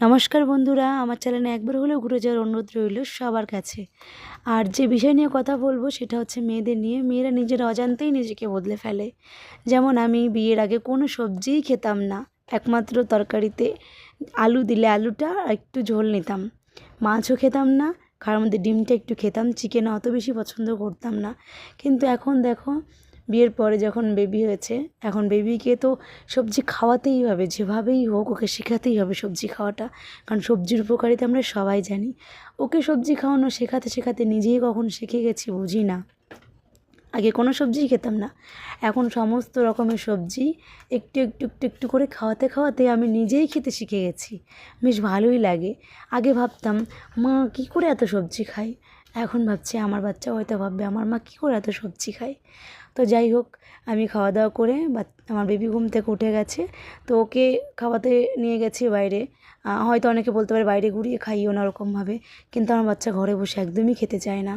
নমস্কার বন্ধুরা, আমার চ্যানেলে একবার হলেও ঘুরে যাওয়ার অনুরোধ রইল সবার কাছে। আর যে বিষয় নিয়ে কথা বলবো সেটা হচ্ছে মেয়েদের নিয়ে। মেয়েরা নিজের অজান্তেই নিজেকে বদলে ফেলে। যেমন আমি বিয়ের আগে কোনো সবজিই খেতাম না, একমাত্র তরকারিতে আলু দিলে আলুটা আর একটু ঝোল নিতাম। মাছও খেতাম না, খাওয়ার মধ্যে ডিমটা একটু খেতাম, চিকেন অত বেশি পছন্দ করতাম না। কিন্তু এখন দেখো, বিয়ের পরে যখন বেবি হয়েছে, এখন বেবিকে তো সবজি খাওয়াতেই হবে, যেভাবেই হোক ওকে শেখাতেই হবে সবজি খাওয়াটা। কারণ সবজির উপকারিতা আমরা সবাই জানি। ওকে সবজি খাওয়ানো শেখাতে শেখাতে নিজেই কখন শিখে গেছি বুঝি না। আগে কোনো সবজিই খেতাম না, এখন সমস্ত রকমের সবজি একটু একটু একটু একটু করে খাওয়াতে খাওয়াতে আমি নিজেই খেতে শিখে গেছি। বেশ ভালোই লাগে। আগে ভাবতাম মা কী করে এত সবজি খায়, এখন ভাবছি আমার বাচ্চাও হয়তো ভাববে আমার মা কী করে এত সবজি খায়। তো যাই হোক, আমি খাওয়া দাওয়া করে আমার বেবি ঘুম থেকে উঠে গেছে, তো ওকে খাওয়াতে নিয়ে গেছি বাইরে। হয়তো অনেকে বলতে পারে বাইরে ঘুরিয়ে খাইও না ওরকমভাবে, কিন্তু আমার বাচ্চা ঘরে বসে একদমই খেতে চায় না।